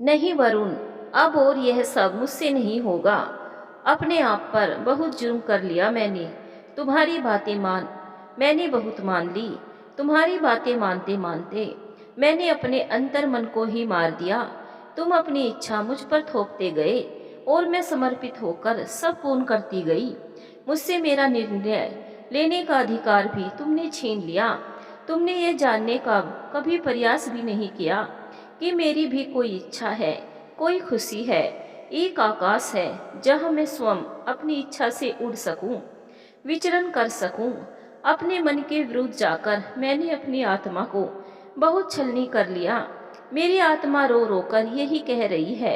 नहीं वरुण, अब और यह सब मुझसे नहीं होगा। अपने आप पर बहुत जुर्म कर लिया मैंने। तुम्हारी बातें मैंने बहुत मान ली। तुम्हारी बातें मानते मानते मैंने अपने अंतर मन को ही मार दिया। तुम अपनी इच्छा मुझ पर थोपते गए और मैं समर्पित होकर सब पूर्ण करती गई। मुझसे मेरा निर्णय लेने का अधिकार भी तुमने छीन लिया। तुमने ये जानने का कभी प्रयास भी नहीं किया कि मेरी भी कोई इच्छा है, कोई खुशी है, एक आकाश है जहां मैं स्वयं अपनी इच्छा से उड़ सकूं, विचरण कर सकूं। अपने मन के विरुद्ध जाकर मैंने अपनी आत्मा को बहुत छलनी कर लिया। मेरी आत्मा रो रो कर यही कह रही है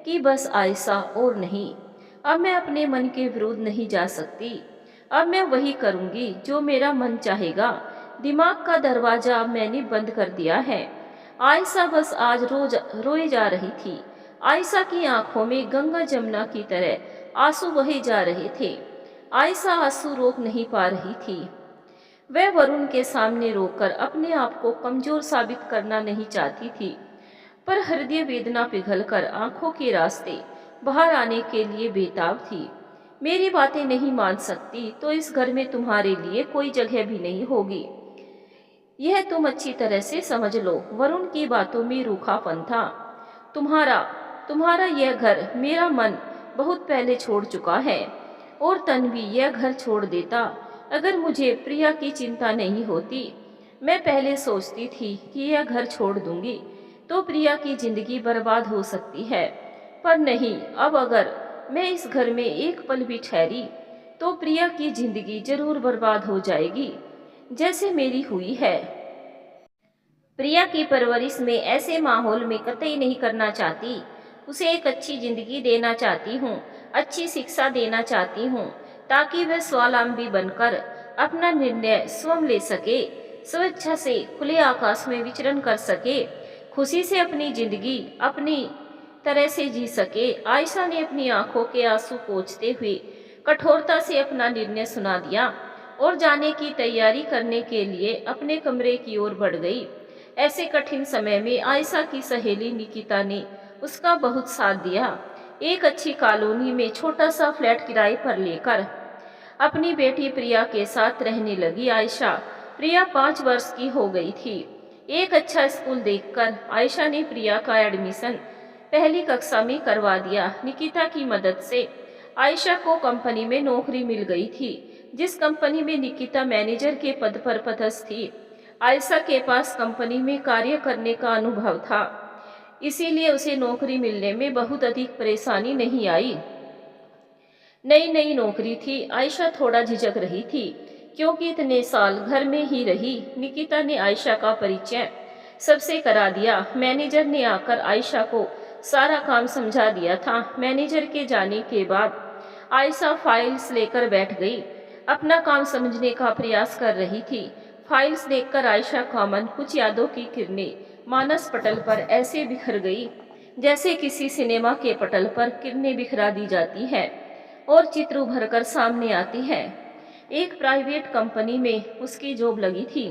कि बस आयशा और नहीं। अब मैं अपने मन के विरुद्ध नहीं जा सकती। अब मैं वही करूंगी जो मेरा मन चाहेगा। दिमाग का दरवाजा अब मैंने बंद कर दिया है। आयशा बस आज रोज रोए जा रही थी। आयशा की आंखों में गंगा जमुना की तरह आंसू बहे जा रहे थे। आयशा आंसू रोक नहीं पा रही थी। वह वरुण के सामने रोकर अपने आप को कमजोर साबित करना नहीं चाहती थी, पर हृदय वेदना पिघलकर आंखों के रास्ते बाहर आने के लिए बेताब थी। मेरी बातें नहीं मान सकती तो इस घर में तुम्हारे लिए कोई जगह भी नहीं होगी। यह तुम अच्छी तरह से समझ लो। वरुण की बातों में रूखापन था। तुम्हारा तुम्हारा यह घर मेरा मन बहुत पहले छोड़ चुका है, और तन भी यह घर छोड़ देता अगर मुझे प्रिया की चिंता नहीं होती। मैं पहले सोचती थी कि यह घर छोड़ दूंगी तो प्रिया की जिंदगी बर्बाद हो सकती है, पर नहीं। अब अगर मैं इस घर में एक पल भी ठहरी तो प्रिया की जिंदगी जरूर बर्बाद हो जाएगी, जैसे मेरी हुई है। प्रिया की परवरिश में ऐसे माहौल में कतई नहीं करना चाहती। उसे एक अच्छी जिंदगी देना चाहती हूँ, अच्छी शिक्षा देना चाहती हूँ, ताकि वह स्वावलंबी बनकर अपना निर्णय स्वयं ले सके, स्वेच्छा से खुले आकाश में विचरण कर सके, खुशी से अपनी जिंदगी अपनी तरह से जी सके। आयशा ने अपनी आंखों के आंसू पोंछते हुए कठोरता से अपना निर्णय सुना दिया और जाने की तैयारी करने के लिए अपने कमरे की ओर बढ़ गई। ऐसे कठिन समय में आयशा की सहेली निकिता ने उसका बहुत साथ दिया। एक अच्छी कॉलोनी में छोटा सा फ्लैट किराए पर लेकर अपनी बेटी प्रिया के साथ रहने लगी आयशा। प्रिया 5 वर्ष की हो गई थी। एक अच्छा स्कूल देखकर आयशा ने प्रिया का एडमिशन पहली कक्षा में करवा दिया। निकिता की मदद से आयशा को कंपनी में नौकरी मिल गई थी, जिस कंपनी में निकिता मैनेजर के पद पर पदस्थ थी। आयशा के पास कंपनी में कार्य करने का अनुभव था, इसीलिए उसे नौकरी मिलने में बहुत अधिक परेशानी नहीं आई। नई नई नौकरी थी, आयशा थोड़ा झिझक रही थी, क्योंकि इतने साल घर में ही रही। निकिता ने आयशा का परिचय सबसे करा दिया। मैनेजर ने आकर आयशा को सारा काम समझा दिया था। मैनेजर के जाने के बाद आयशा फाइल्स लेकर बैठ गई, अपना काम समझने का प्रयास कर रही थी। फाइल्स देखकर आयशा का मन कुछ यादों की किरणें मानस पटल पर ऐसे बिखर गई, जैसे किसी सिनेमा के पटल पर किरणें बिखरा दी जाती है और चित्र उभर कर सामने आती है। एक प्राइवेट कंपनी में उसकी जॉब लगी थी।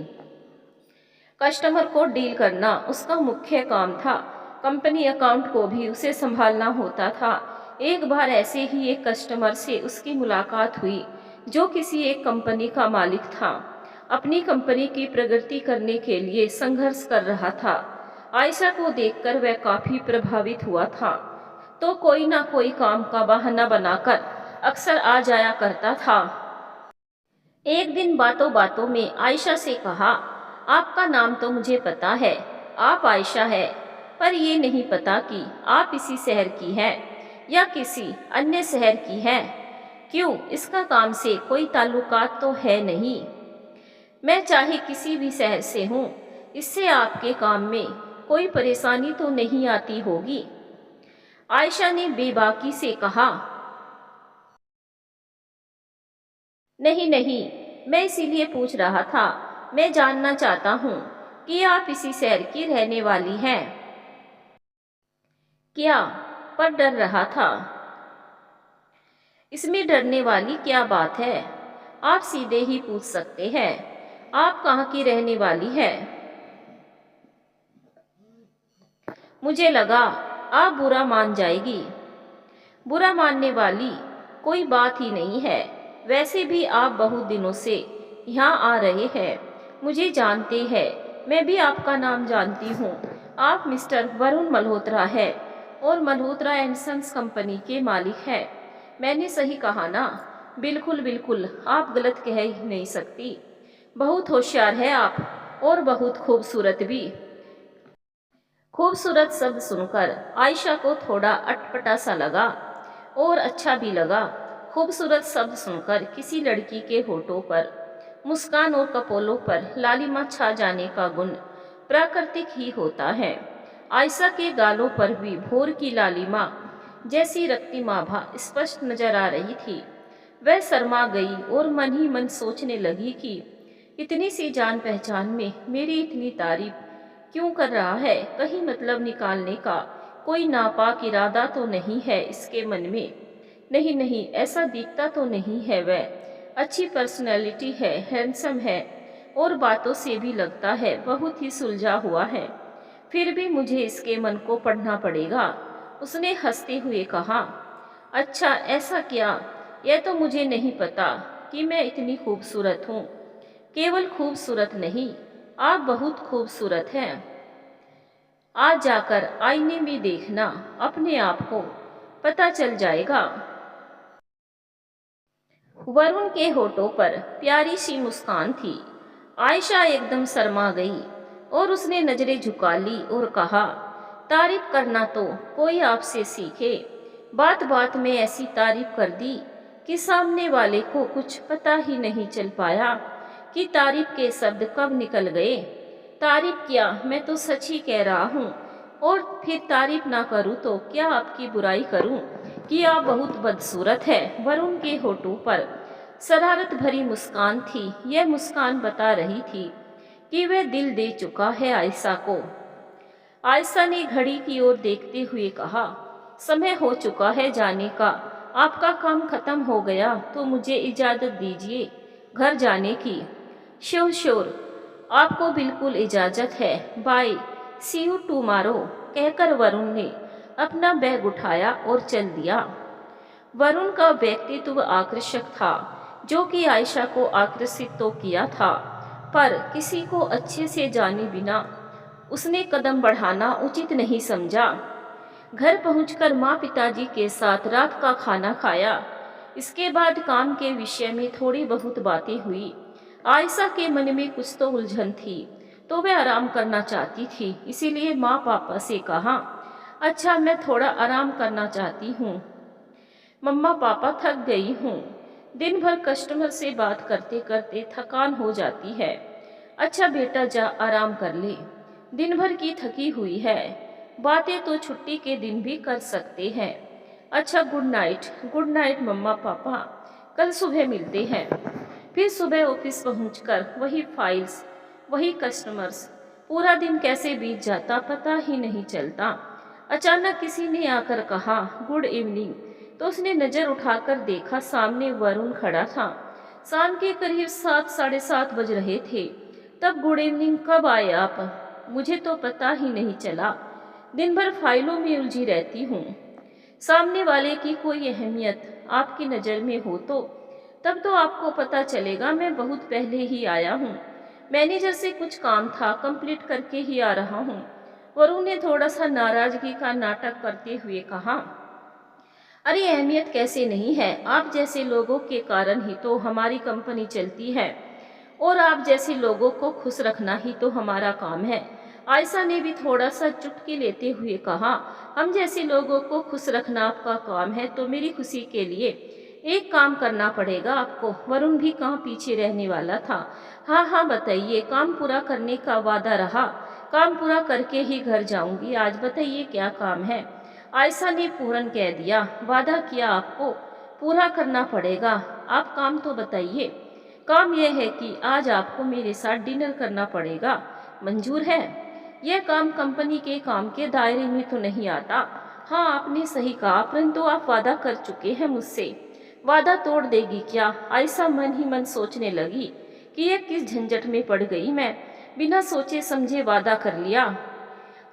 कस्टमर को डील करना उसका मुख्य काम था। कंपनी अकाउंट को भी उसे संभालना होता था। एक बार ऐसे ही एक कस्टमर से उसकी मुलाकात हुई, जो किसी एक कंपनी का मालिक था, अपनी कंपनी की प्रगति करने के लिए संघर्ष कर रहा था। आयशा को देखकर वह काफी प्रभावित हुआ था, तो कोई ना कोई काम का बहाना बनाकर अक्सर आ जाया करता था। एक दिन बातों बातों में आयशा से कहा, आपका नाम तो मुझे पता है, आप आयशा है, पर ये नहीं पता कि आप इसी शहर की हैं या किसी अन्य शहर की हैं। क्यों, इसका काम से कोई ताल्लुकात तो है नहीं? मैं चाहे किसी भी शहर से हूँ, इससे आपके काम में कोई परेशानी तो नहीं आती होगी? आयशा ने बेबाकी से कहा, नहीं नहीं, मैं इसीलिए पूछ रहा था। मैं जानना चाहता हूँ कि आप इसी शहर की रहने वाली हैं क्या? पर डर रहा था। इसमें डरने वाली क्या बात है? आप सीधे ही पूछ सकते हैं, आप कहाँ की रहने वाली हैं? मुझे लगा आप बुरा मान जाएगी। बुरा मानने वाली कोई बात ही नहीं है। वैसे भी आप बहुत दिनों से यहाँ आ रहे हैं, मुझे जानते हैं, मैं भी आपका नाम जानती हूँ। आप मिस्टर वरुण मल्होत्रा है और मल्होत्रा एंड सन्स कंपनी के मालिक हैं। मैंने सही कहा ना? बिल्कुल बिल्कुल, आप गलत कह ही नहीं सकती। बहुत होशियार है आप और बहुत खूबसूरत भी। खूबसूरत शब्द सुनकर आयशा को थोड़ा अटपटा सा लगा और अच्छा भी लगा। खूबसूरत शब्द सुनकर किसी लड़की के होठों पर मुस्कान और कपोलों पर लालिमा छा जाने का गुण प्राकृतिक ही होता है। आयशा के गालों पर भी भोर की लालिमा जैसी रक्तिमाभा स्पष्ट नजर आ रही थी। वह शर्मा गई और मन ही मन सोचने लगी कि इतनी सी जान पहचान में मेरी इतनी तारीफ क्यों कर रहा है? कहीं मतलब निकालने का कोई नापाक इरादा तो नहीं है इसके मन में? नहीं नहीं, ऐसा दिखता तो नहीं है। वह अच्छी पर्सनैलिटी है, हैंडसम है और बातों से भी लगता है बहुत ही सुलझा हुआ है। फिर भी मुझे इसके मन को पढ़ना पड़ेगा। उसने हंसते हुए कहा। अच्छा, ऐसा क्या? यह तो मुझे नहीं पता कि मैं इतनी खूबसूरत हूँ। केवल खूबसूरत नहीं, आप बहुत खूबसूरत हैं। आज जाकर आईने में देखना, अपने आप को पता चल जाएगा। वरुण के होठों पर प्यारी सी मुस्कान थी। आयशा एकदम शर्मा गई और उसने नजरें झुका ली और कहा, तारीफ करना तो कोई आपसे सीखे। बात बात में ऐसी तारीफ कर दी कि सामने वाले को कुछ पता ही नहीं चल पाया कि तारीफ के शब्द कब निकल गए। तारीफ क्या, मैं तो सच ही कह रहा हूँ। और फिर तारीफ ना करूँ तो क्या आपकी बुराई करूँ कि आप बहुत बदसूरत है। वरुण के होठों पर शरारत भरी मुस्कान थी। यह मुस्कान बता रही थी कि वह दिल दे चुका है आयशा को। आयशा ने घड़ी की ओर देखते हुए कहा, समय हो चुका है जाने का। आपका काम खत्म हो गया तो मुझे इजाजत दीजिए घर जाने की। श्योर श्योर, आपको बिल्कुल इजाजत है। बाय, सी यू टुमारो, कहकर वरुण ने अपना बैग उठाया और चल दिया। वरुण का व्यक्तित्व आकर्षक था, जो कि आयशा को आकर्षित तो किया था, पर किसी को अच्छे से जाने बिना उसने कदम बढ़ाना उचित नहीं समझा। घर पहुंचकर माँ पिताजी के साथ रात का खाना खाया। इसके बाद काम के विषय में थोड़ी बहुत बातें हुई। आयशा के मन में कुछ तो उलझन थी, तो वह आराम करना चाहती थी। इसीलिए माँ पापा से कहा, अच्छा मैं थोड़ा आराम करना चाहती हूँ, मम्मा पापा थक गई हूँ। दिन भर कस्टमर से बात करते करते थकान हो जाती है। अच्छा बेटा, जा आराम कर ले, दिन भर की थकी हुई है। बातें तो छुट्टी के दिन भी कर सकते हैं। अच्छा, गुड नाइट। गुड नाइट मम्मा पापा, कल सुबह मिलते हैं। फिर सुबह ऑफिस पहुंचकर वही फाइल्स, वही कस्टमर्स। पूरा दिन कैसे बीत जाता पता ही नहीं चलता। अचानक किसी ने आकर कहा, गुड इवनिंग। तो उसने नजर उठाकर देखा, सामने वरुण खड़ा था। शाम के करीब 7, साढ़े 7 बज रहे थे। तब गुड इवनिंग कब आए आप? मुझे तो पता ही नहीं चला, दिन भर फाइलों में उलझी रहती हूँ। सामने वाले की कोई अहमियत आपकी नज़र में हो तो तब तो आपको पता चलेगा। मैं बहुत पहले ही आया हूँ, मैनेजर से कुछ काम था, कंप्लीट करके ही आ रहा हूँ। वरुण ने थोड़ा सा नाराजगी का नाटक करते हुए कहा, अरे अहमियत कैसे नहीं है, आप जैसे लोगों के कारण ही तो हमारी कंपनी चलती है और आप जैसे लोगों को खुश रखना ही तो हमारा काम है। आयशा ने भी थोड़ा सा चुटकी लेते हुए कहा, हम जैसे लोगों को खुश रखना आपका काम है तो मेरी खुशी के लिए एक काम करना पड़ेगा आपको। वरुण भी कहाँ पीछे रहने वाला था। हाँ हाँ बताइए, काम पूरा करने का वादा रहा, काम पूरा करके ही घर जाऊंगी आज, बताइए क्या काम है। आयशा ने पूरन कह दिया, वादा किया आपको पूरा करना पड़ेगा, आप काम तो बताइए। काम यह है कि आज आपको मेरे साथ डिनर करना पड़ेगा, मंजूर है? यह काम कंपनी के काम के दायरे में तो नहीं आता। हाँ आपने सही कहा, परंतु आप वादा कर चुके हैं मुझसे, वादा तोड़ देगी क्या? आयशा मन ही मन सोचने लगी कि यह किस झंझट में पड़ गई, मैं बिना सोचे समझे वादा कर लिया।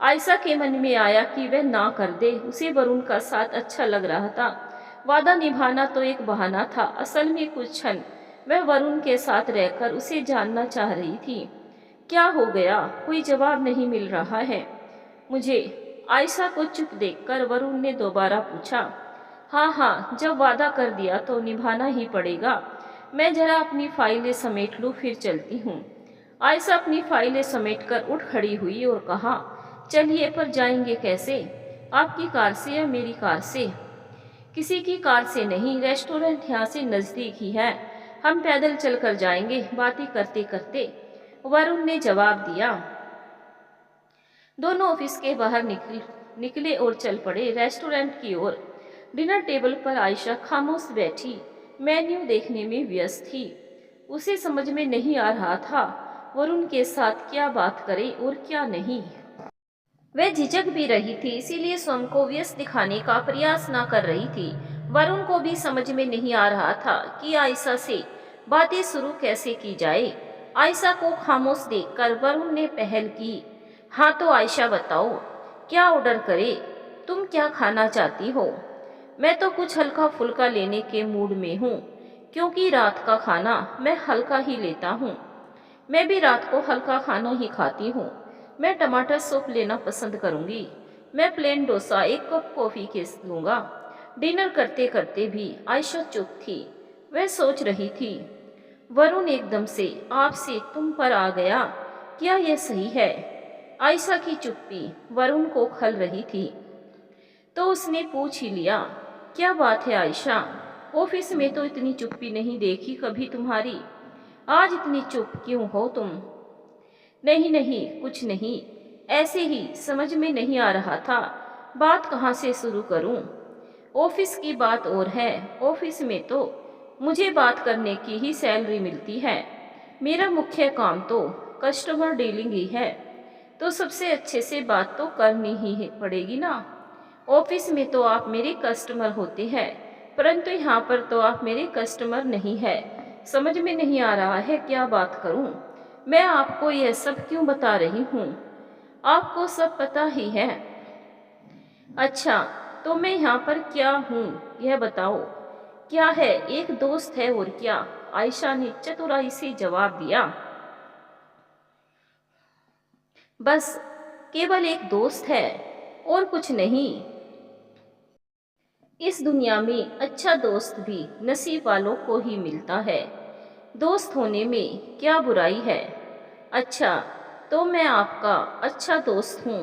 आयशा के मन में आया कि वह ना कर दे, उसे वरुण का साथ अच्छा लग रहा था। वादा निभाना तो एक बहाना था, असल में कुछ क्षण वह वरुण के साथ रहकर उसे जानना चाह रही थी। क्या हो गया? कोई जवाब नहीं मिल रहा है मुझे। आयशा को चुप देखकर वरुण ने दोबारा पूछा। हाँ हाँ, जब वादा कर दिया तो निभाना ही पड़ेगा। मैं जरा अपनी फाइलें समेट लूँ, फिर चलती हूँ। आयशा अपनी फाइलें समेटकर उठ खड़ी हुई और कहा, चलिए, पर जाएंगे कैसे? आपकी कार से या मेरी कार से? किसी की कार से नहीं, रेस्टोरेंट यहाँ से नज़दीक ही है, हम पैदल चलकर जाएंगे, बातें करते करते, वरुण ने जवाब दिया। दोनों ऑफिस के बाहर निकले और चल पड़े रेस्टोरेंट की ओर। डिनर टेबल पर आयशा खामोश बैठी मेन्यू देखने में व्यस्त थी। उसे समझ में नहीं आ रहा था वरुण के साथ क्या बात करे और क्या नहीं। वह झिझक भी रही थी, इसीलिए स्वयं को व्यस्त दिखाने का प्रयास न कर रही थी। वरुण को भी समझ में नहीं आ रहा था कि आयशा से बातें शुरू कैसे की जाए। आयशा को खामोश देखकर वरुण ने पहल की। हाँ तो आयशा, बताओ क्या ऑर्डर करे? तुम क्या खाना चाहती हो? मैं तो कुछ हल्का फुल्का लेने के मूड में हूँ, क्योंकि रात का खाना मैं हल्का ही लेता हूँ। मैं भी रात को हल्का खाना ही खाती हूँ। मैं टमाटर सूप लेना पसंद करूँगी। मैं प्लेन डोसा, एक कप कॉफ़ी के लूँगा। डिनर करते करते भी आयशा चुप थी। वह सोच रही थी, वरुण एकदम से आप से तुम पर आ गया, क्या यह सही है? आयशा की चुप्पी वरुण को खल रही थी, तो उसने पूछ ही लिया, क्या बात है आयशा? ऑफिस में तो इतनी चुप्पी नहीं देखी कभी तुम्हारी, आज इतनी चुप क्यों हो तुम? नहीं नहीं, कुछ नहीं, ऐसे ही समझ में नहीं आ रहा था बात कहाँ से शुरू करूं। ऑफिस की बात और है, ऑफिस में तो मुझे बात करने की ही सैलरी मिलती है। मेरा मुख्य काम तो कस्टमर डीलिंग ही है, तो सबसे अच्छे से बात तो करनी ही पड़ेगी ना। ऑफिस में तो आप मेरे कस्टमर होते हैं, परंतु यहाँ पर तो आप मेरे कस्टमर नहीं है। समझ में नहीं आ रहा है क्या बात करूं। मैं आपको यह सब क्यों बता रही हूँ? आपको सब पता ही है। अच्छा, तो मैं यहाँ पर क्या हूँ यह बताओ। क्या है, एक दोस्त है और क्या? आयशा ने चतुराई से जवाब दिया। बस केवल एक दोस्त है और कुछ नहीं। इस दुनिया में अच्छा दोस्त भी नसीब वालों को ही मिलता है। दोस्त होने में क्या बुराई है? अच्छा, तो मैं आपका अच्छा दोस्त हूँ।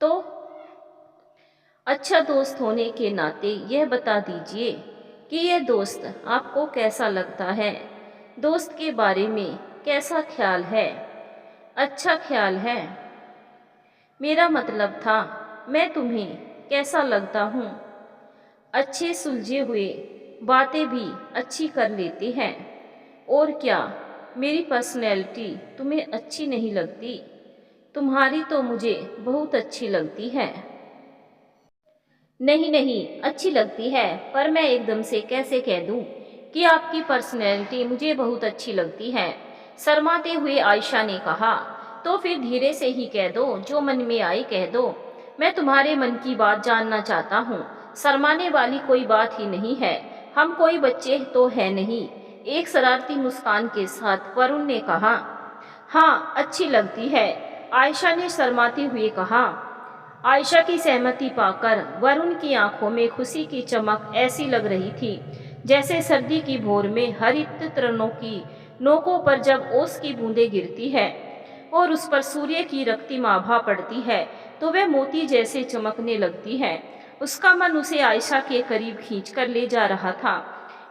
तो अच्छा दोस्त होने के नाते यह बता दीजिए कि यह दोस्त आपको कैसा लगता है? दोस्त के बारे में कैसा ख्याल है? अच्छा ख्याल है। मेरा मतलब था, मैं तुम्हें कैसा लगता हूँ? अच्छे सुलझे हुए, बातें भी अच्छी कर लेते हैं। और क्या मेरी पर्सनैलिटी तुम्हें अच्छी नहीं लगती? तुम्हारी तो मुझे बहुत अच्छी लगती है। नहीं नहीं, अच्छी लगती है, पर मैं एकदम से कैसे कह दूं कि आपकी पर्सनैलिटी मुझे बहुत अच्छी लगती है? शर्माते हुए आयशा ने कहा। तो फिर धीरे से ही कह दो, जो मन में आई कह दो। मैं तुम्हारे मन की बात जानना चाहता हूँ। शर्माने वाली कोई बात ही नहीं है, हम कोई बच्चे तो है नहीं। एक शरारती मुस्कान के साथ वरुण ने कहा। हाँ, अच्छी लगती है, आयशा ने शर्माते हुए कहा। आयशा की सहमति पाकर वरुण की आंखों में खुशी की चमक ऐसी लग रही थी जैसे सर्दी की भोर में हरित तृणों की नोकों पर जब ओस की बूंदें गिरती है और उस पर सूर्य की रक्तिम आभा पड़ती है तो वह मोती जैसे चमकने लगती है। उसका मन उसे आयशा के करीब खींचकर ले जा रहा था।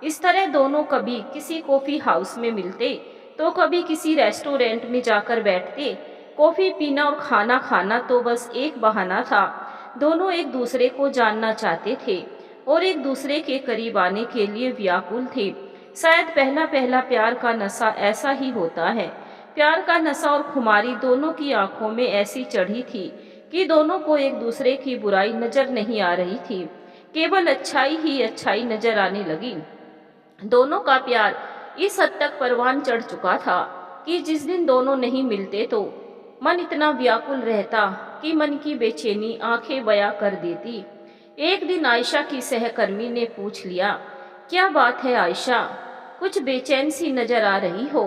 इस तरह दोनों कभी किसी कॉफी हाउस में मिलते तो कभी किसी रेस्टोरेंट में जाकर बैठते। कॉफी पीना और खाना खाना तो बस एक बहाना था। दोनों एक दूसरे को जानना चाहते थे और एक दूसरे के करीब आने के लिए व्याकुल थे। शायद पहला पहला प्यार का नशा ऐसा ही होता है। प्यार का नशा और खुमारी दोनों की आंखों में ऐसी चढ़ी थी कि दोनों को एक दूसरे की बुराई नजर नहीं आ रही थी, केवल अच्छाई ही अच्छाई नजर आने लगी। दोनों का प्यार इस हद तक परवान चढ़ चुका था कि जिस दिन दोनों नहीं मिलते तो मन इतना व्याकुल रहता कि मन की बेचैनी आंखें बयां कर देती। एक दिन आयशा की सहकर्मी ने पूछ लिया, क्या बात है आयशा, कुछ बेचैन सी नजर आ रही हो?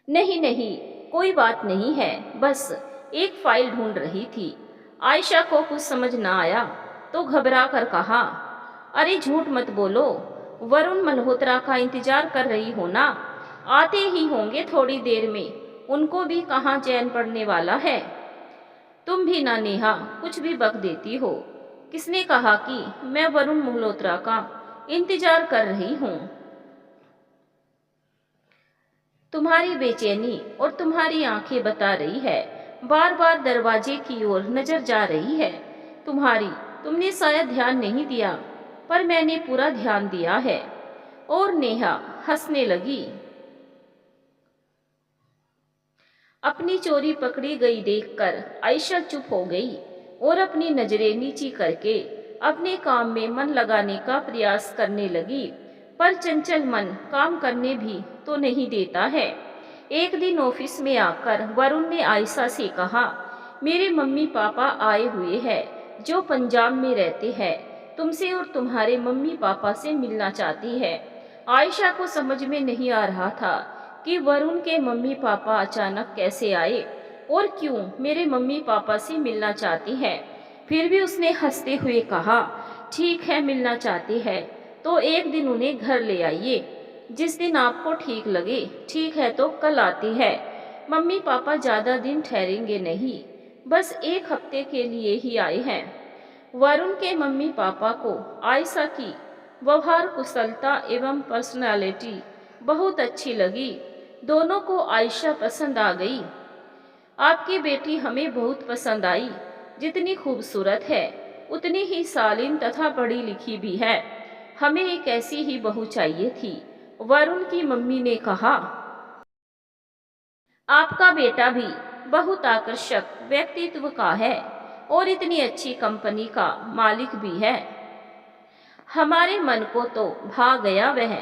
नहीं नहीं, कोई बात नहीं है, बस एक फाइल ढूंढ रही थी। आयशा को कुछ समझ ना आया तो घबरा कर कहा, अरे झूठ मत बोलो, वरुण मल्होत्रा का इंतजार कर रही हो ना? आते ही होंगे थोड़ी देर में, उनको भी कहाँ चैन पड़ने वाला है। तुम भी ना नेहा, कुछ भी बक देती हो। किसने कहा कि मैं वरुण मल्होत्रा का इंतजार कर रही हूँ? तुम्हारी बेचैनी और तुम्हारी आंखें बता रही है, बार बार दरवाजे की ओर नजर जा रही है तुम्हारी। तुमने शायद ध्यान नहीं दिया, पर मैंने पूरा ध्यान दिया है। और नेहा हंसने लगी। अपनी चोरी पकड़ी गई देखकर आयशा चुप हो गई और अपनी नजरें नीची करके अपने काम में मन लगाने का प्रयास करने लगी। पर चंचल मन काम करने भी तो नहीं देता है। एक दिन ऑफिस में आकर वरुण ने आयशा से कहा, मेरे मम्मी पापा आए हुए हैं जो पंजाब में रहते हैं, तुमसे और तुम्हारे मम्मी पापा से मिलना चाहती है। आयशा को समझ में नहीं आ रहा था कि वरुण के मम्मी पापा अचानक कैसे आए और क्यों मेरे मम्मी पापा से मिलना चाहती है। फिर भी उसने हंसते हुए कहा, ठीक है, मिलना चाहती है तो एक दिन उन्हें घर ले आइए, जिस दिन आपको ठीक लगे। ठीक है तो कल आती है। मम्मी पापा ज्यादा दिन ठहरेंगे नहीं, बस एक हफ्ते के लिए ही आए हैं। वरुण के मम्मी पापा को आयशा की व्यवहार कुशलता एवं पर्सनालिटी बहुत अच्छी लगी। दोनों को आयशा पसंद आ गई। आपकी बेटी हमें बहुत पसंद आई, जितनी खूबसूरत है उतनी ही शालीन तथा पढ़ी लिखी भी है। हमें एक ऐसी ही बहू चाहिए थी, वरुण की मम्मी ने कहा। आपका बेटा भी बहुत आकर्षक व्यक्तित्व का है और इतनी अच्छी कंपनी का मालिक भी है। हमारे मन को तो भा गया वह।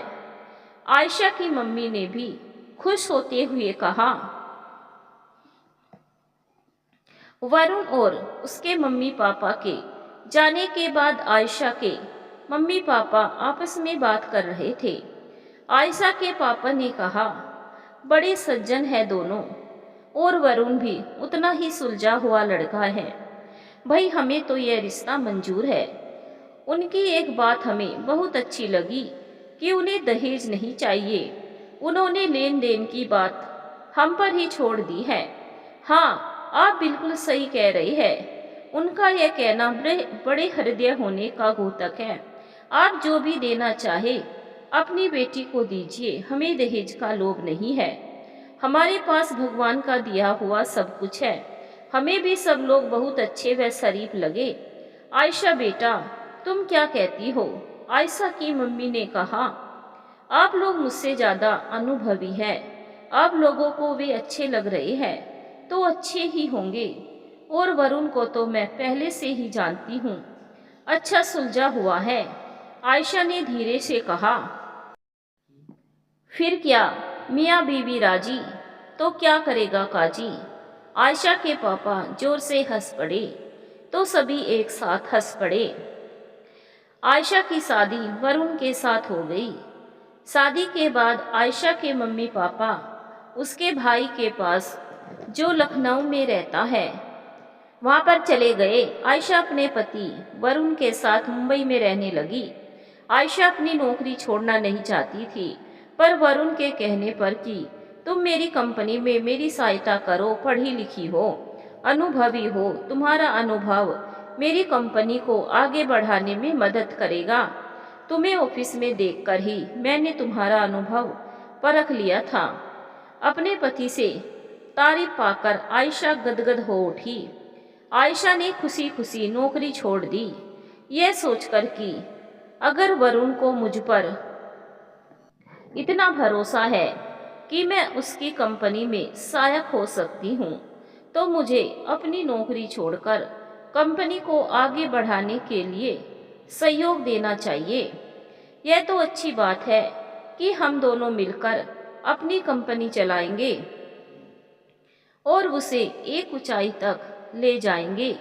आयशा की मम्मी ने भी खुश होते हुए कहा। वरुण और उसके मम्मी पापा के जाने के बाद आयशा के मम्मी पापा आपस में बात कर रहे थे। आयशा के पापा ने कहा, बड़े सज्जन है दोनों, और वरुण भी उतना ही सुलझा हुआ लड़का है। भाई हमें तो यह रिश्ता मंजूर है। उनकी एक बात हमें बहुत अच्छी लगी कि उन्हें दहेज नहीं चाहिए। उन्होंने लेन देन की बात हम पर ही छोड़ दी है। हाँ, आप बिल्कुल सही कह रही है। उनका यह कहना बड़े हृदय होने का घोतक है। आप जो भी देना चाहे अपनी बेटी को दीजिए, हमें दहेज का लोभ नहीं है। हमारे पास भगवान का दिया हुआ सब कुछ है। हमें भी सब लोग बहुत अच्छे व शरीफ लगे। आयशा बेटा, तुम क्या कहती हो? आयशा की मम्मी ने कहा, आप लोग मुझसे ज्यादा अनुभवी हैं। आप लोगों को वे अच्छे लग रहे हैं तो अच्छे ही होंगे, और वरुण को तो मैं पहले से ही जानती हूँ, अच्छा सुलझा हुआ है। आयशा ने धीरे से कहा। फिर क्या, मियाँ बीवी राजी तो क्या करेगा काजी? आयशा के पापा जोर से हंस पड़े तो सभी एक साथ हंस पड़े। आयशा की शादी वरुण के साथ हो गई। शादी के बाद आयशा के मम्मी पापा उसके भाई के पास, जो लखनऊ में रहता है, वहां पर चले गए। आयशा अपने पति वरुण के साथ मुंबई में रहने लगी। आयशा अपनी नौकरी छोड़ना नहीं चाहती थी, पर वरुण के कहने पर कि तुम मेरी कंपनी में मेरी सहायता करो, पढ़ी लिखी हो, अनुभवी हो, तुम्हारा अनुभव मेरी कंपनी को आगे बढ़ाने में मदद करेगा। तुम्हें ऑफिस में देखकर ही मैंने तुम्हारा अनुभव परख लिया था। अपने पति से तारीफ पाकर आयशा गदगद हो उठी। आयशा ने खुशी खुशी नौकरी छोड़ दी, यह सोचकर कि अगर वरुण को मुझ पर इतना भरोसा है कि मैं उसकी कंपनी में सहायक हो सकती हूँ, तो मुझे अपनी नौकरी छोड़कर कंपनी को आगे बढ़ाने के लिए सहयोग देना चाहिए। यह तो अच्छी बात है कि हम दोनों मिलकर अपनी कंपनी चलाएंगे। और उसे एक ऊंचाई तक ले जाएंगे।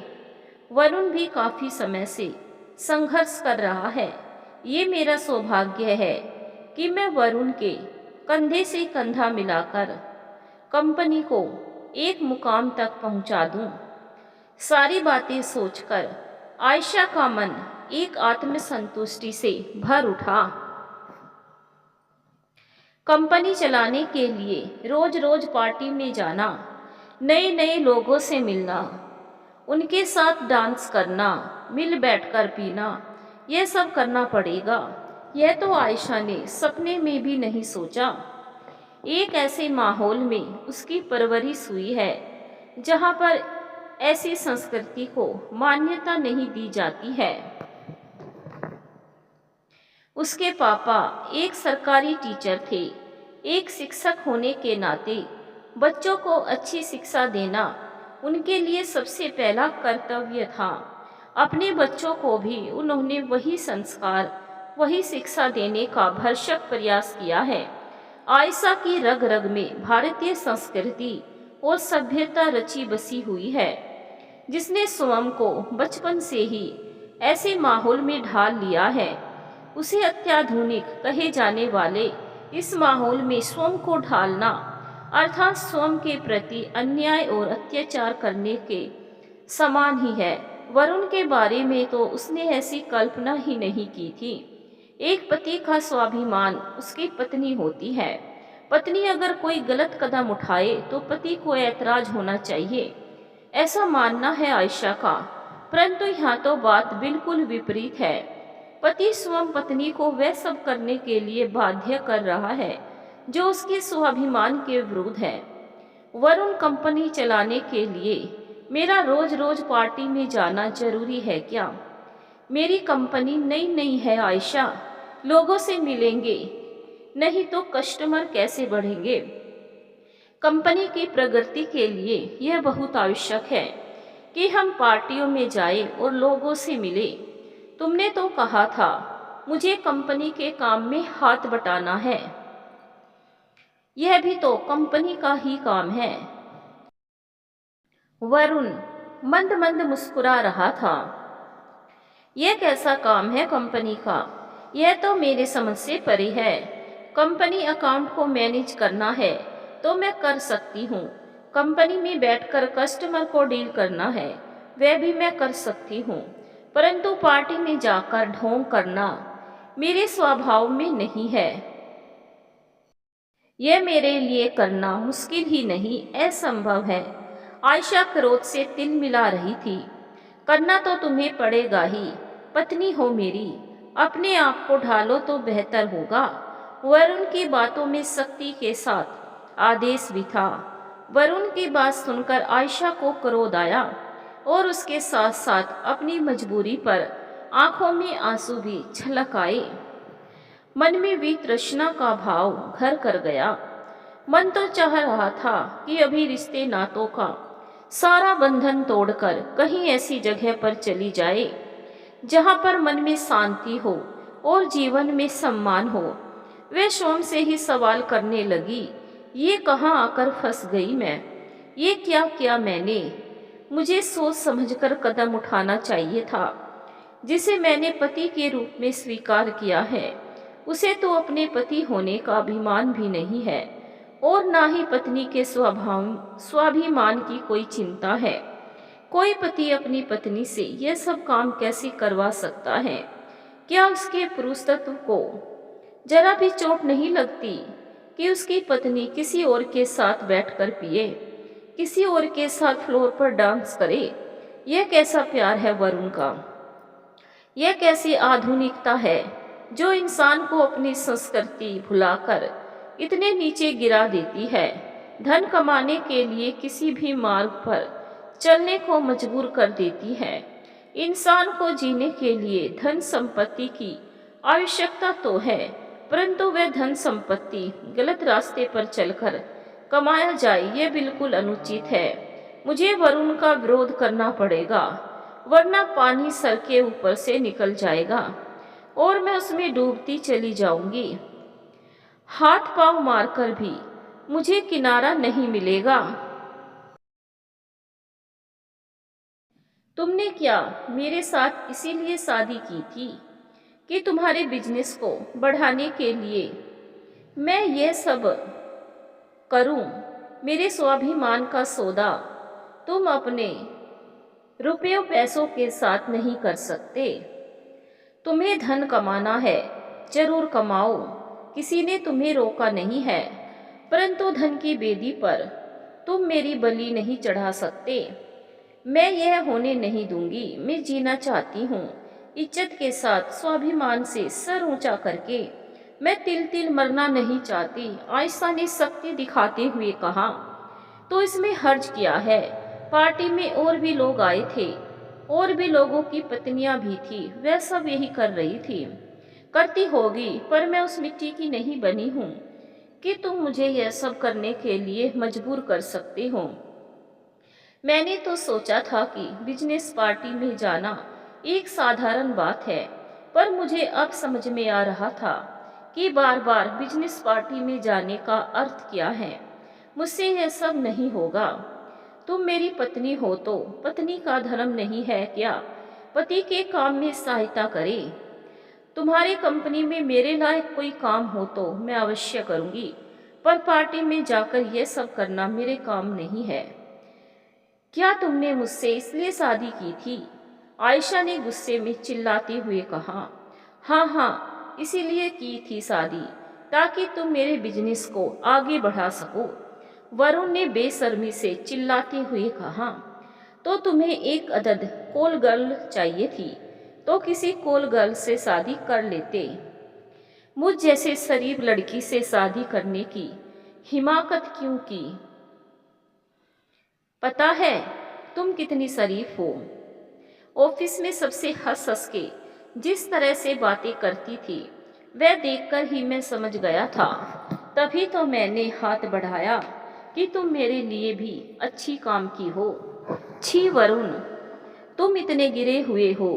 वरुण भी काफी समय से संघर्ष कर रहा है। ये मेरा सौभाग्य है कि मैं वरुण के कंधे से कंधा मिलाकर कंपनी को एक मुकाम तक पहुंचा दूं। सारी बातें सोचकर आयशा का मन एक आत्मसंतुष्टि से भर उठा। कंपनी चलाने के लिए रोज रोज पार्टी में जाना, नए नए लोगों से मिलना, उनके साथ डांस करना, मिल बैठकर पीना, यह सब करना पड़ेगा। यह तो आयशा ने सपने में भी नहीं सोचा। एक ऐसे माहौल में उसकी परवरिश हुई है जहां पर ऐसी संस्कृति को मान्यता नहीं दी जाती है। उसके पापा एक सरकारी टीचर थे। एक शिक्षक होने के नाते बच्चों को अच्छी शिक्षा देना उनके लिए सबसे पहला कर्तव्य था। अपने बच्चों को भी उन्होंने वही संस्कार, वही शिक्षा देने का भरसक प्रयास किया है। आयशा की रग रग में भारतीय संस्कृति और सभ्यता रची बसी हुई है, जिसने स्वयं को बचपन से ही ऐसे माहौल में ढाल लिया है। उसे अत्याधुनिक कहे जाने वाले इस माहौल में स्वयं को ढालना अर्थात स्वयं के प्रति अन्याय और अत्याचार करने के समान ही है। वरुण के बारे में तो उसने ऐसी कल्पना ही नहीं की थी। एक पति का स्वाभिमान उसकी पत्नी होती है। पत्नी अगर कोई गलत कदम उठाए तो पति को ऐतराज होना चाहिए, ऐसा मानना है आयशा का। परंतु यहाँ तो बात बिल्कुल विपरीत है। पति स्वयं पत्नी को वह सब करने के लिए बाध्य कर रहा है जो उसके स्वाभिमान के विरुद्ध है। वरुण, कंपनी चलाने के लिए मेरा रोज रोज पार्टी में जाना जरूरी है क्या? मेरी कंपनी नई नई है आयशा, लोगों से मिलेंगे, नहीं तो कस्टमर कैसे बढ़ेंगे? कंपनी की प्रगति के लिए यह बहुत आवश्यक है कि हम पार्टियों में जाएं और लोगों से मिलें। तुमने तो कहा था मुझे कंपनी के काम में हाथ बटाना है, यह भी तो कंपनी का ही काम है। वरुण मंद मंद मुस्कुरा रहा था। यह कैसा काम है कंपनी का? यह तो मेरे समझ से परे है। कंपनी अकाउंट को मैनेज करना है तो मैं कर सकती हूँ। कंपनी में बैठकर कस्टमर को डील करना है, वह भी मैं कर सकती हूँ। परंतु पार्टी में जाकर ढोंग करना मेरे स्वभाव में नहीं है। यह मेरे लिए करना मुश्किल ही नहीं, असंभव है। आयशा क्रोध से तिल मिला रही थी। करना तो तुम्हें पड़ेगा ही, पत्नी हो मेरी, अपने आप को ढालो तो बेहतर होगा। वरुण की बातों में सख्ती के साथ आदेश भी था। वरुण की बात सुनकर आयशा को क्रोध आया और उसके साथ साथ अपनी मजबूरी पर आंखों में आंसू भी छलक आए। मन में वितृष्णा का भाव घर कर गया। मन तो चाह रहा था कि अभी रिश्ते नातों का सारा बंधन तोड़कर कहीं ऐसी जगह पर चली जाए जहां पर मन में शांति हो और जीवन में सम्मान हो। वे स्वयं से ही सवाल करने लगी, ये कहाँ आकर फंस गई मैं? ये क्या किया मैंने? मुझे सोच समझकर कदम उठाना चाहिए था। जिसे मैंने पति के रूप में स्वीकार किया है, उसे तो अपने पति होने का अभिमान भी नहीं है और ना ही पत्नी के स्वाभिमान की कोई चिंता है। कोई पति अपनी पत्नी से यह सब काम कैसे करवा सकता है? क्या उसके पुरुष तत्व को जरा भी चोट नहीं लगती कि उसकी पत्नी किसी और के साथ बैठकर पिए, किसी और के साथ फ्लोर पर डांस करे? यह कैसा प्यार है वरुण का? यह कैसी आधुनिकता है जो इंसान को अपनी संस्कृति भुलाकर इतने नीचे गिरा देती है? धन कमाने के लिए किसी भी मार्ग पर चलने को मजबूर कर देती है। इंसान को जीने के लिए धन संपत्ति की आवश्यकता तो है, परंतु वह धन संपत्ति गलत रास्ते पर चलकर कमाया जाए, यह बिल्कुल अनुचित है। मुझे वरुण का विरोध करना पड़ेगा, वरना पानी सर के ऊपर से निकल जाएगा और मैं उसमें डूबती चली जाऊंगी। हाथ पांव मारकर भी मुझे किनारा नहीं मिलेगा। तुमने क्या मेरे साथ इसीलिए शादी की थी कि तुम्हारे बिजनेस को बढ़ाने के लिए मैं यह सब करूं? मेरे स्वाभिमान का सौदा तुम अपने रुपयों पैसों के साथ नहीं कर सकते। तुम्हें धन कमाना है, जरूर कमाओ, किसी ने तुम्हें रोका नहीं है, परंतु धन की बेदी पर तुम मेरी बलि नहीं चढ़ा सकते। मैं यह होने नहीं दूंगी। मैं जीना चाहती हूँ इज्जत के साथ, स्वाभिमान से सर ऊंचा करके। मैं तिल तिल मरना नहीं चाहती, आयशा ने सख्ती दिखाते हुए कहा। तो इसमें हर्ज क्या है? पार्टी में और भी लोग आए थे, और भी लोगों की पत्नियां भी थी, वह सब यही कर रही थी। करती होगी, पर मैं उस मिट्टी की नहीं बनी हूँ कि तुम मुझे यह सब करने के लिए मजबूर कर सकते हो। मैंने तो सोचा था कि बिजनेस पार्टी में जाना एक साधारण बात है, पर मुझे अब समझ में आ रहा था कि बार बार बिजनेस पार्टी में जाने का अर्थ क्या है। मुझसे यह सब नहीं होगा। तुम मेरी पत्नी हो तो पत्नी का धर्म नहीं है क्या पति के काम में सहायता करे? तुम्हारी कंपनी में मेरे लायक कोई काम हो तो मैं अवश्य करूंगी, पर पार्टी में जाकर यह सब करना मेरे काम नहीं है। क्या तुमने मुझसे इसलिए शादी की थी? आयशा ने गुस्से में चिल्लाते हुए कहा। हाँ हाँ, इसीलिए की थी शादी, ताकि तुम मेरे बिजनेस को आगे बढ़ा सको। वरुण ने बेशर्मी से चिल्लाते हुए कहा। तो तुम्हें एक अदद कोल गर्ल चाहिए थी, तो किसी कोल गर्ल से शादी कर लेते। मुझ जैसे शरीफ लड़की से शादी करने की हिमाकत क्यों की? पता है तुम कितनी शरीफ हो? ऑफिस में सबसे हंस हंस के जिस तरह से बातें करती थी, वह देखकर ही मैं समझ गया था। तभी तो मैंने हाथ बढ़ाया कि तुम मेरे लिए भी अच्छी काम की हो। छी वरुण, तुम इतने गिरे हुए हो,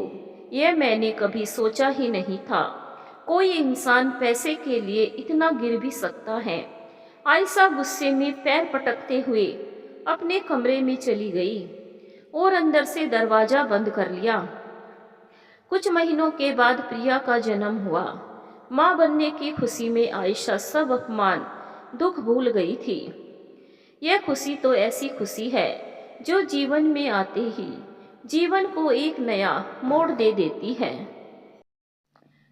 यह मैंने कभी सोचा ही नहीं था। कोई इंसान पैसे के लिए इतना गिर भी सकता है। आयशा गुस्से में पैर पटकते हुए अपने कमरे में चली गई और अंदर से दरवाजा बंद कर लिया। कुछ महीनों के बाद प्रिया का जन्म हुआ। मां बनने की खुशी में आयशा सब अपमान दुख भूल गई थी। यह खुशी तो ऐसी खुशी है जो जीवन में आते ही जीवन को एक नया मोड़ दे देती है।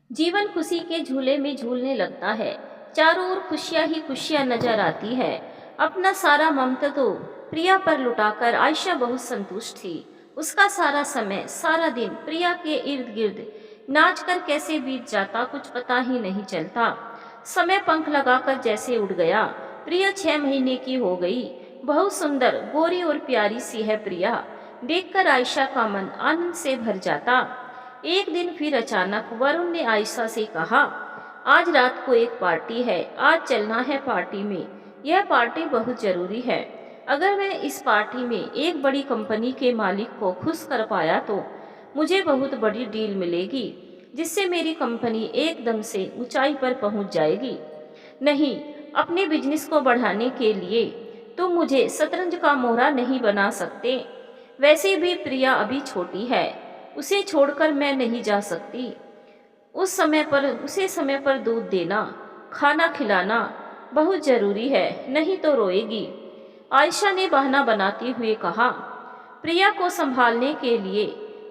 जीवन खुशी के झूले में झूलने लगता है। चारों ओर खुशियां ही खुशियां नजर आती है। अपना सारा ममता तो प्रिया पर लुटाकर आयशा बहुत संतुष्ट थी। उसका सारा समय, सारा दिन प्रिया के इर्द गिर्द नाच कर कैसे बीत जाता कुछ पता ही नहीं चलता। समय पंख लगाकर जैसे उड़ गया। प्रिया 6 महीने की हो गई। बहुत सुंदर, गोरी और प्यारी सी है प्रिया। देखकर आयशा का मन आनंद से भर जाता। एक दिन फिर अचानक वरुण ने आयशा से कहा, आज रात को एक पार्टी है, आज चलना है पार्टी में। यह पार्टी बहुत जरूरी है। अगर मैं इस पार्टी में एक बड़ी कंपनी के मालिक को खुश कर पाया तो मुझे बहुत बड़ी डील मिलेगी, जिससे मेरी कंपनी एकदम से ऊंचाई पर पहुंच जाएगी। नहीं, अपने बिजनेस को बढ़ाने के लिए तुम मुझे शतरंज का मोहरा नहीं बना सकते। वैसे भी प्रिया अभी छोटी है, उसे छोड़कर मैं नहीं जा सकती। उसे समय पर दूध देना, खाना खिलाना बहुत जरूरी है, नहीं तो रोएगी। आयशा ने बहाना बनाते हुए कहा, प्रिया को संभालने के लिए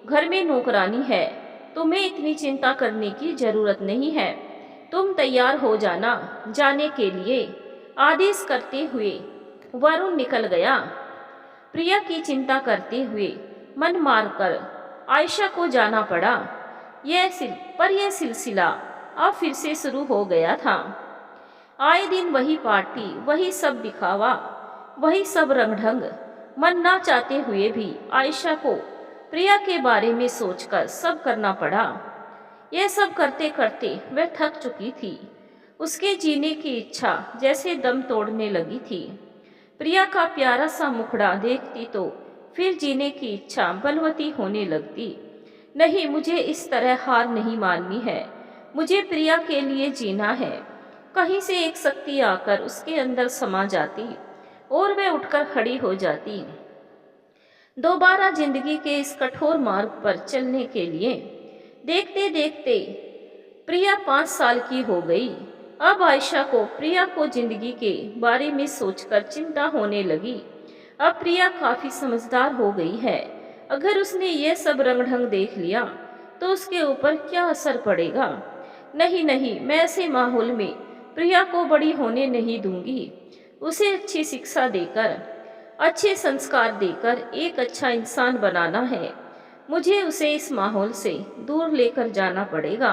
घर में नौकरानी है, तुम्हें इतनी चिंता करने की जरूरत नहीं है। तुम तैयार हो जाना जाने के लिए। आदेश करते हुए वरुण निकल गया। प्रिया की चिंता करते हुए मन मारकर आयशा को जाना पड़ा। यह सिलसिला अब फिर से शुरू हो गया था। आए दिन वही पार्टी, वही सब दिखावा, वही सब रंगढंग। मन ना चाहते हुए भी आयशा को प्रिया के बारे में सोचकर सब करना पड़ा। यह सब करते करते वह थक चुकी थी। उसके जीने की इच्छा जैसे दम तोड़ने लगी थी। प्रिया का प्यारा सा मुखड़ा देखती तो फिर जीने की इच्छा बलवती होने लगती। नहीं, मुझे इस तरह हार नहीं माननी है। मुझे प्रिया के लिए जीना है। कहीं से एक शक्ति आकर उसके अंदर समा जाती और वह उठकर खड़ी हो जाती। दोबारा जिंदगी के इस कठोर मार्ग पर चलने के लिए। देखते देखते प्रिया 5 साल की हो गई। अब आयशा को प्रिया को जिंदगी के बारे में सोचकर चिंता होने लगी। अब प्रिया काफी समझदार हो गई है। अगर उसने ये सब रंग ढंग देख लिया तो उसके ऊपर क्या असर पड़ेगा। नहीं नहीं, मैं ऐसे माहौल में प्रिया को बड़ी होने नहीं दूंगी। उसे अच्छी शिक्षा देकर, अच्छे संस्कार देकर एक अच्छा इंसान बनाना है। मुझे उसे इस माहौल से दूर लेकर जाना पड़ेगा।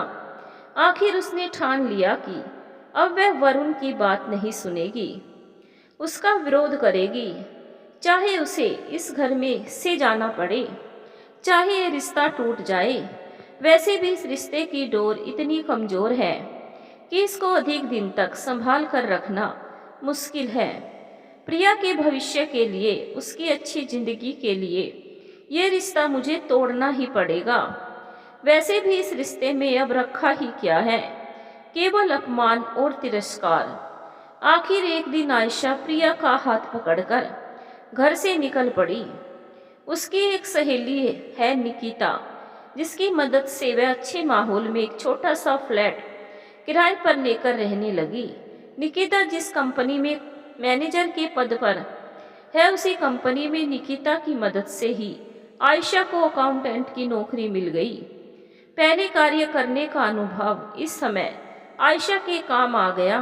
आखिर उसने ठान लिया कि अब वह वरुण की बात नहीं सुनेगी, उसका विरोध करेगी। चाहे उसे इस घर में से जाना पड़े, चाहे ये रिश्ता टूट जाए। वैसे भी इस रिश्ते की डोर इतनी कमजोर है कि इसको अधिक दिन तक संभाल कर रखना मुश्किल है। प्रिया के भविष्य के लिए, उसकी अच्छी जिंदगी के लिए ये रिश्ता मुझे तोड़ना ही पड़ेगा। वैसे भी इस रिश्ते में अब रखा ही क्या है, केवल अपमान और तिरस्कार। आखिर एक दिन आयशा प्रिया का हाथ पकड़कर घर से निकल पड़ी। उसकी एक सहेली है निकिता, जिसकी मदद से वह अच्छे माहौल में एक छोटा सा फ्लैट किराए पर लेकर रहने लगी। निकिता जिस कंपनी में मैनेजर के पद पर है, उसी कंपनी में निकिता की मदद से ही आयशा को अकाउंटेंट की नौकरी मिल गई। पहले कार्य करने का अनुभव इस समय आयशा के काम आ गया।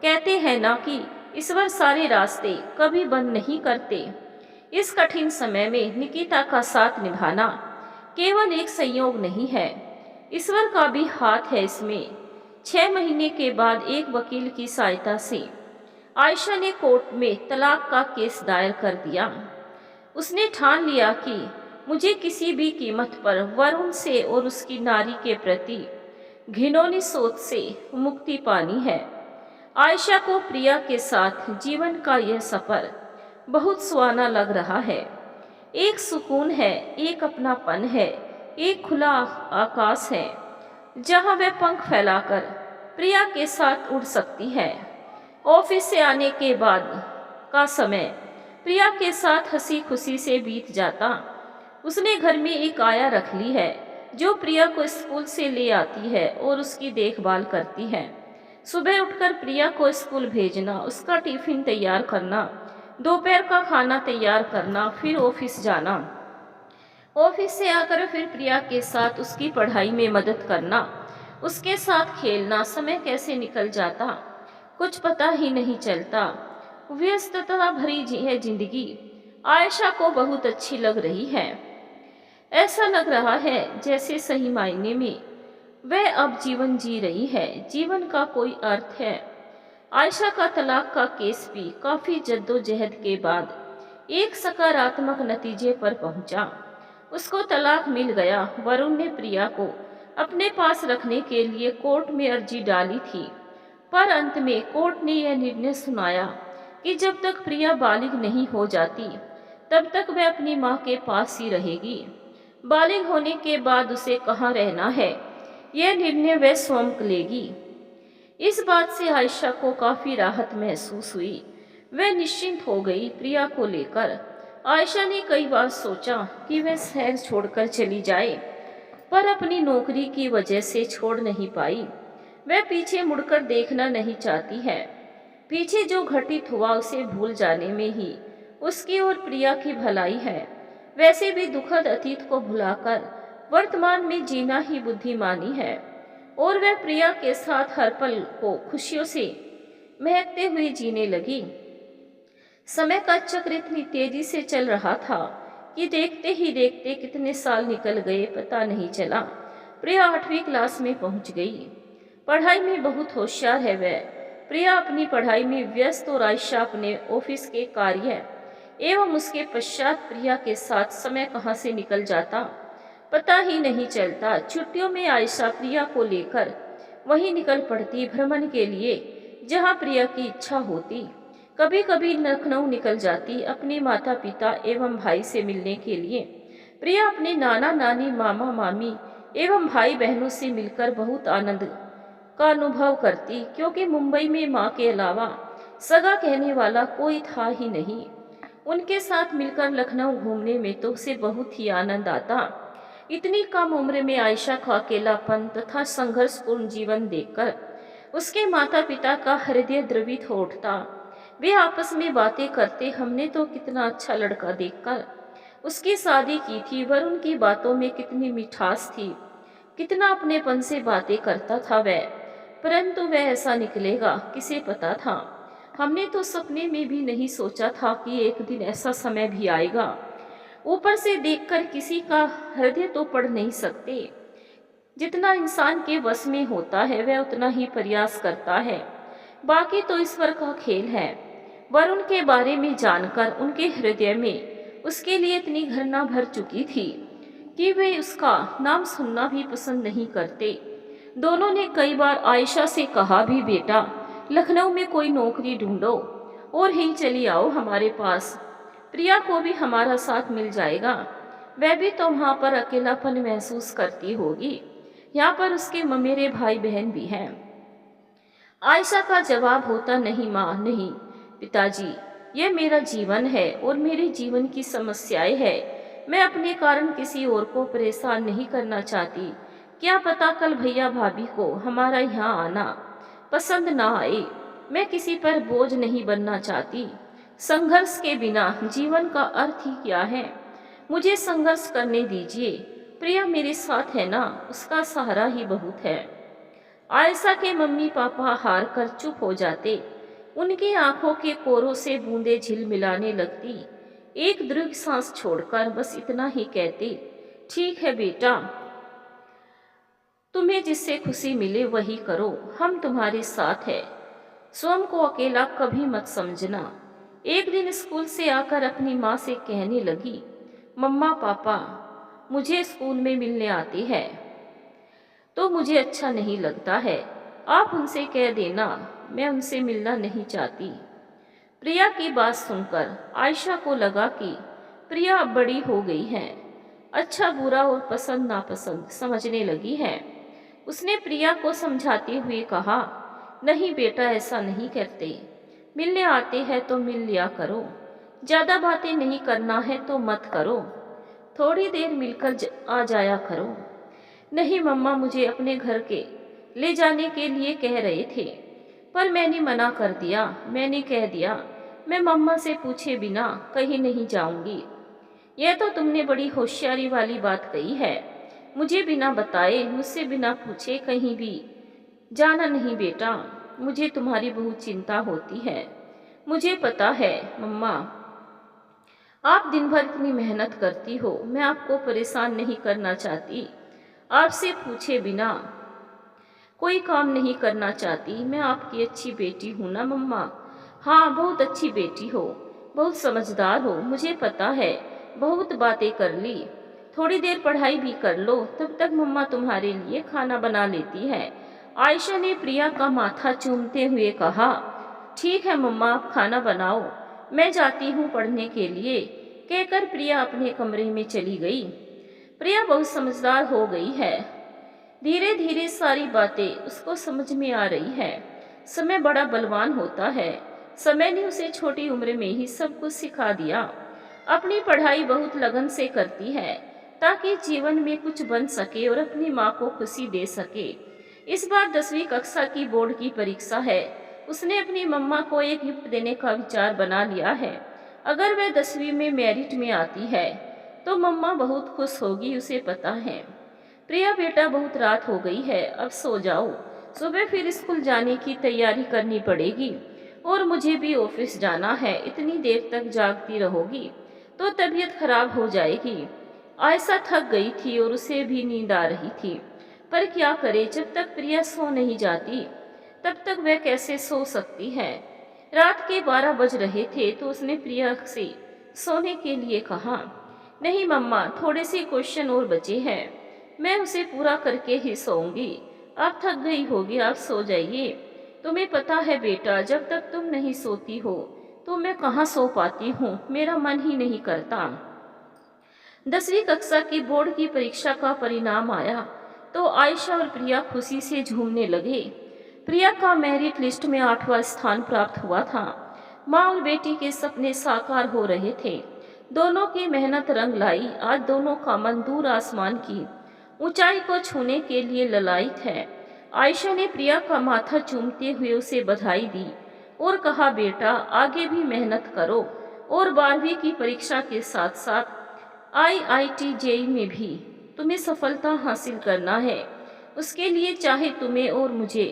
कहते हैं ना कि ईश्वर सारे रास्ते कभी बंद नहीं करते। इस कठिन समय में निकिता का साथ निभाना केवल एक संयोग नहीं है, ईश्वर का भी हाथ है इसमें। 6 महीने के बाद एक वकील की सहायता से आयशा ने कोर्ट में तलाक का केस दायर कर दिया। उसने ठान लिया कि मुझे किसी भी कीमत पर वरुण से और उसकी नारी के प्रति घिनौनी सोच से मुक्ति पानी है। आयशा को प्रिया के साथ जीवन का यह सफर बहुत सुहाना लग रहा है। एक सुकून है, एक अपनापन है, एक खुला आकाश है जहां वह पंख फैलाकर प्रिया के साथ उड़ सकती है। ऑफिस से आने के बाद का समय प्रिया के साथ हंसी खुशी से बीत जाता। उसने घर में एक आया रख ली है जो प्रिया को स्कूल से ले आती है और उसकी देखभाल करती है। सुबह उठकर प्रिया को स्कूल भेजना, उसका टिफिन तैयार करना, दोपहर का खाना तैयार करना, फिर ऑफिस जाना। ऑफिस से आकर फिर प्रिया के साथ उसकी पढ़ाई में मदद करना, उसके साथ खेलना। समय कैसे निकल जाता कुछ पता ही नहीं चलता। व्यस्तता भरी है जिंदगी। आयशा को बहुत अच्छी लग रही है। ऐसा लग रहा है जैसे सही मायने में वह अब जीवन जी रही है, जीवन का कोई अर्थ है। आयशा का तलाक का केस भी काफी जद्दोजहद के बाद एक सकारात्मक नतीजे पर पहुंचा। उसको तलाक मिल गया। वरुण ने प्रिया को अपने पास रखने के लिए कोर्ट में अर्जी डाली थी, पर अंत में कोर्ट ने यह निर्णय सुनाया कि जब तक प्रिया बालिग नहीं हो जाती तब तक वह अपनी मां के पास ही रहेगी। बालिग होने के बाद उसे कहाँ रहना है, यह निर्णय वह स्वयं लेगी। इस बात से आयशा को काफी राहत महसूस हुई। वह निश्चिंत हो गई प्रिया को लेकर। आयशा ने कई बार सोचा कि वह शहर छोड़कर चली जाए, पर अपनी नौकरी की वजह से छोड़ नहीं पाई। वह पीछे मुड़कर देखना नहीं चाहती है। पीछे जो घटित हुआ उसे भूल जाने में ही उसकी और प्रिया की भलाई है। वैसे भी दुखद अतीत को भुलाकर वर्तमान में जीना ही बुद्धिमानी है। और वह प्रिया के साथ हर पल को खुशियों से महकते हुए जीने लगी। समय का चक्र इतनी तेजी से चल रहा था कि देखते ही देखते कितने साल निकल गए पता नहीं चला। प्रिया 8वीं क्लास में पहुंच गई। पढ़ाई में बहुत होशियार है वह। प्रिया अपनी पढ़ाई में व्यस्त और आयशा अपने ऑफिस के कार्य एवं उसके पश्चात प्रिया के साथ समय कहाँ से निकल जाता पता ही नहीं चलता। छुट्टियों में आयशा प्रिया को लेकर वहीं निकल पड़ती भ्रमण के लिए जहाँ प्रिया की इच्छा होती। कभी कभी लखनऊ निकल जाती अपने माता पिता एवं भाई से मिलने के लिए। प्रिया अपने नाना नानी, मामा मामी एवं भाई बहनों से मिलकर बहुत आनंद का अनुभव करती, क्योंकि मुंबई में माँ के अलावा सगा कहने वाला कोई था ही नहीं। उनके साथ मिलकर लखनऊ घूमने में तो उसे बहुत ही आनंद आता। इतनी कम उम्र में आयशा का अकेलापन तथा संघर्षपूर्ण जीवन देखकर उसके माता पिता का हृदय द्रवित हो उठता। वे आपस में बातें करते, हमने तो कितना अच्छा लड़का देखकर उसकी शादी की थी। वरुण की बातों में कितनी मिठास थी, कितना अपनेपन से बातें करता था वह। परंतु वह ऐसा निकलेगा किसे पता था। हमने तो सपने में भी नहीं सोचा था कि एक दिन ऐसा समय भी आएगा। ऊपर से देखकर किसी का हृदय तो पढ़ नहीं सकते। जितना इंसान के वश में होता है वह उतना ही प्रयास करता है, बाकी तो ईश्वर का खेल है। वरुण के बारे में जानकर उनके हृदय में उसके लिए इतनी घृणा भर चुकी थी कि वे उसका नाम सुनना भी पसंद नहीं करते। दोनों ने कई बार आयशा से कहा भी, बेटा लखनऊ में कोई नौकरी ढूंढो और ही चली आओ हमारे पास। प्रिया को भी हमारा साथ मिल जाएगा, वह भी तो वहाँ पर अकेलापन महसूस करती होगी। यहाँ पर उसके ममेरे भाई बहन भी हैं। आयशा का जवाब होता, नहीं माँ नहीं पिताजी, यह मेरा जीवन है और मेरे जीवन की समस्याएं हैं। मैं अपने कारण किसी और को परेशान नहीं करना चाहती। क्या पता कल भैया भाभी को हमारा यहाँ आना पसंद ना आए। मैं किसी पर बोझ नहीं बनना चाहती। संघर्ष के बिना जीवन का अर्थ ही क्या है। मुझे संघर्ष करने दीजिए। प्रिया मेरे साथ है ना, उसका सहारा ही बहुत है। आयशा के मम्मी पापा हार कर चुप हो जाते। उनकी आंखों के कोरों से बूंदें झिलमिलाने लगती। एक दीर्घ सांस छोड़कर बस इतना ही कहती, ठीक है बेटा, तुम्हें जिससे खुशी मिले वही करो, हम तुम्हारे साथ है। स्वयं को अकेला कभी मत समझना। एक दिन स्कूल से आकर अपनी माँ से कहने लगी, मम्मा पापा मुझे स्कूल में मिलने आती है तो मुझे अच्छा नहीं लगता है। आप उनसे कह देना मैं उनसे मिलना नहीं चाहती। प्रिया की बात सुनकर आयशा को लगा कि प्रिया अब बड़ी हो गई है, अच्छा बुरा और पसंद नापसंद समझने लगी है। उसने प्रिया को समझाते हुए कहा, नहीं बेटा ऐसा नहीं करते, मिलने आते हैं तो मिल लिया करो, ज़्यादा बातें नहीं करना है तो मत करो, थोड़ी देर मिलकर आ जाया करो। नहीं मम्मा, मुझे अपने घर के ले जाने के लिए कह रहे थे पर मैंने मना कर दिया। मैंने कह दिया मैं मम्मा से पूछे बिना कहीं नहीं जाऊंगी। यह तो तुमने बड़ी होशियारी वाली बात कही है। मुझे बिना बताए मुझसे बिना पूछे कहीं भी जाना नहीं बेटा। मुझे तुम्हारी बहुत चिंता होती है। मुझे पता है मम्मा, आप दिन भर इतनी मेहनत करती हो, मैं आपको परेशान नहीं करना चाहती। आपसे पूछे बिना कोई काम नहीं करना चाहती। मैं आपकी अच्छी बेटी हूँ ना मम्मा। हाँ बहुत अच्छी बेटी हो, बहुत समझदार हो, मुझे पता है। बहुत बातें कर ली, थोड़ी देर पढ़ाई भी कर लो, तब तक मम्मा तुम्हारे लिए खाना बना लेती है। आयशा ने प्रिया का माथा चूमते हुए कहा, ठीक है मम्मा आप खाना बनाओ, मैं जाती हूँ पढ़ने के लिए। कहकर प्रिया अपने कमरे में चली गई। प्रिया बहुत समझदार हो गई है। धीरे धीरे सारी बातें उसको समझ में आ रही है। समय बड़ा बलवान होता है। समय ने उसे छोटी उम्र में ही सब कुछ सिखा दिया। अपनी पढ़ाई बहुत लगन से करती है ताकि जीवन में कुछ बन सके और अपनी माँ को खुशी दे सके। इस बार 10वीं कक्षा की बोर्ड की परीक्षा है। उसने अपनी मम्मा को एक गिफ्ट देने का विचार बना लिया है। अगर वह 10वीं में मेरिट में आती है तो मम्मा बहुत खुश होगी, उसे पता है। प्रिया बेटा बहुत रात हो गई है, अब सो जाओ, सुबह फिर स्कूल जाने की तैयारी करनी पड़ेगी और मुझे भी ऑफिस जाना है। इतनी देर तक जागती रहोगी तो तबीयत खराब हो जाएगी। आयशा थक गई थी और उसे भी नींद आ रही थी, पर क्या करे, जब तक प्रिया सो नहीं जाती तब तक वह कैसे सो सकती है। रात के 12 बज रहे थे तो उसने प्रिया से सोने के लिए कहा, नहीं मम्मा थोड़े से क्वेश्चन और बचे हैं, मैं उसे पूरा करके ही सोऊंगी। आप थक गई होगी, आप सो जाइए। तुम्हें पता है बेटा, जब तक तुम नहीं सोती हो तो मैं कहाँ सो पाती हूँ, मेरा मन ही नहीं करता। 10वीं कक्षा की बोर्ड की परीक्षा का परिणाम आया तो आयशा और प्रिया खुशी से झूमने लगे। प्रिया का मेरिट लिस्ट में 8वां स्थान प्राप्त हुआ था। माँ और बेटी के सपने साकार हो रहे थे। दोनों की मेहनत रंग लाई। आज दोनों का मन दूर आसमान की ऊंचाई को छूने के लिए ललायित है। आयशा ने प्रिया का माथा चूमते हुए उसे बधाई दी और कहा, बेटा आगे भी मेहनत करो और 12वीं की परीक्षा के साथ साथ आईआईटी जेईई में भी तुम्हें सफलता हासिल करना है। उसके लिए चाहे तुम्हें और मुझे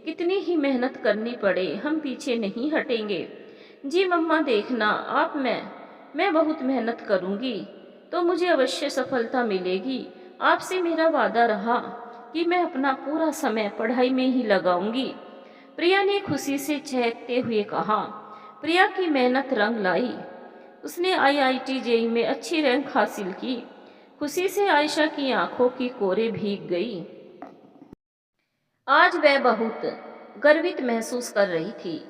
कितनी ही मेहनत करनी पड़े, हम पीछे नहीं हटेंगे। जी मम्मा, देखना आप मैं बहुत मेहनत करूंगी तो मुझे अवश्य सफलता मिलेगी। आपसे मेरा वादा रहा कि मैं अपना पूरा समय पढ़ाई में ही लगाऊंगी। प्रिया ने खुशी से चहकते हुए कहा। प्रिया की मेहनत रंग लाई। उसने आईआईटी जेईई में अच्छी रैंक हासिल की। खुशी से आयशा की आंखों की कोरे भीग गई। आज वह बहुत गर्वित महसूस कर रही थी।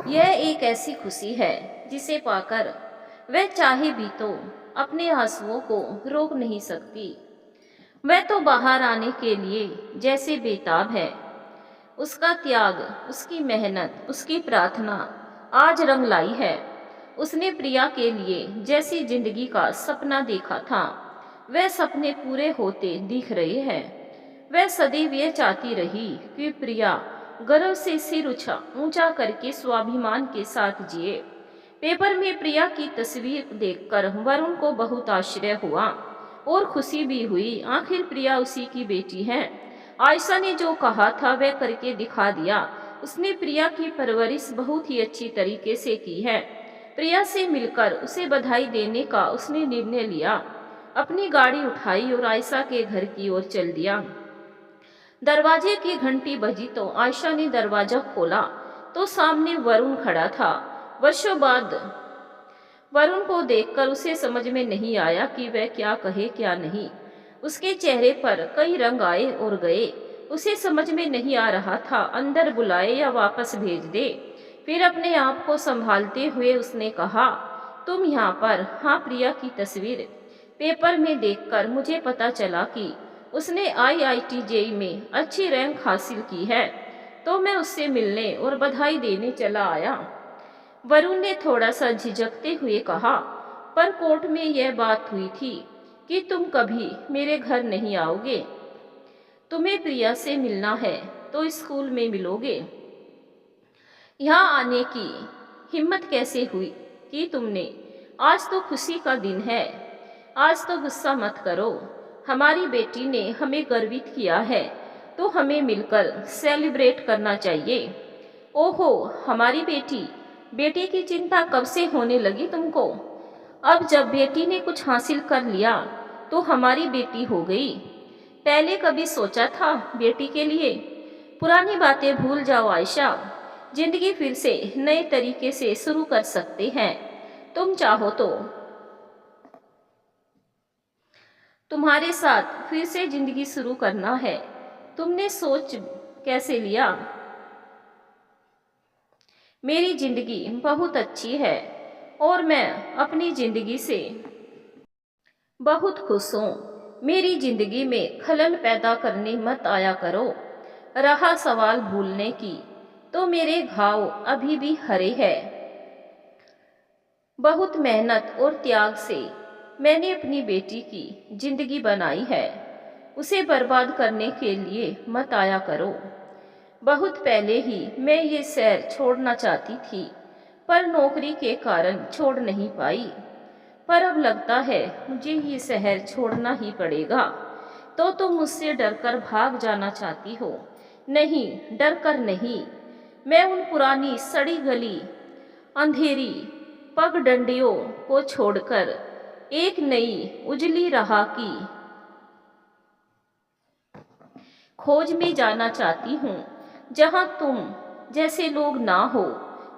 यह एक ऐसी खुशी है जिसे पाकर वह चाहे भी तो अपने आंसुओं को रोक नहीं सकती। वह तो बाहर आने के लिए जैसे बेताब है। उसका त्याग, उसकी मेहनत, उसकी प्रार्थना आज रंग लाई है। उसने प्रिया के लिए जैसी जिंदगी का सपना देखा था, वह सपने पूरे होते दिख रहे हैं। वह सदैव ये चाहती रही कि प्रिया गर्व से सिर ऊंचा करके स्वाभिमान के साथ जिए। पेपर में प्रिया की तस्वीर देखकर वरुण को बहुत आश्चर्य हुआ और खुशी भी हुई। आखिर प्रिया उसी की बेटी है। आयशा ने जो कहा था वह करके दिखा दिया। उसने प्रिया की परवरिश बहुत ही अच्छी तरीके से की है। प्रिया से मिलकर उसे बधाई देने का उसने निर्णय लिया। अपनी गाड़ी उठाई और आयशा के घर की ओर चल दिया। दरवाजे की घंटी बजी तो आयशा ने दरवाजा खोला तो सामने वरुण खड़ा था। वर्षों बाद वरुण को देखकर उसे समझ में नहीं आया कि वह क्या कहे क्या नहीं। उसके चेहरे पर कई रंग आए और गए। उसे समझ में नहीं आ रहा था अंदर बुलाए या वापस भेज दे। फिर अपने आप को संभालते हुए उसने कहा, तुम यहाँ पर? हाँ, प्रिया की तस्वीर पेपर में देखकर मुझे पता चला कि उसने आईआईटी जेईई में अच्छी रैंक हासिल की है, तो मैं उससे मिलने और बधाई देने चला आया। वरुण ने थोड़ा सा झिझकते हुए कहा, पर कोर्ट में यह बात हुई थी कि तुम कभी मेरे घर नहीं आओगे। तुम्हें प्रिया से मिलना है तो स्कूल में मिलोगे। यहाँ आने की हिम्मत कैसे हुई कि तुमने? आज तो खुशी का दिन है। आज तो गुस्सा मत करो। हमारी बेटी ने हमें गर्वित किया है तो हमें मिलकर सेलिब्रेट करना चाहिए। ओहो, हमारी बेटी? बेटी की चिंता कब से होने लगी तुमको? अब जब बेटी ने कुछ हासिल कर लिया तो हमारी बेटी हो गई। पहले कभी सोचा था बेटी के लिए? पुरानी बातें भूल जाओ आयशा। जिंदगी फिर से नए तरीके से शुरू कर सकते हैं। तुम चाहो तो तुम्हारे साथ फिर से जिंदगी शुरू करना है। तुमने सोच कैसे लिया? मेरी जिंदगी बहुत अच्छी है और मैं अपनी जिंदगी से बहुत खुश हूँ। मेरी जिंदगी में खलल पैदा करने मत आया करो। रहा सवाल भूलने की, तो मेरे घाव अभी भी हरे हैं। बहुत मेहनत और त्याग से मैंने अपनी बेटी की जिंदगी बनाई है। उसे बर्बाद करने के लिए मत आया करो। बहुत पहले ही मैं ये शहर छोड़ना चाहती थी, पर नौकरी के कारण छोड़ नहीं पाई। पर अब लगता है मुझे ये शहर छोड़ना ही पड़ेगा। तो तुम मुझसे डरकर भाग जाना चाहती हो? नहीं, डरकर नहीं। मैं उन पुरानी सड़ी गली, अंधेरी पगडंडियों को छोड़कर एक नई उजली राह की खोज में जाना चाहती हूँ, जहाँ तुम जैसे लोग ना हो,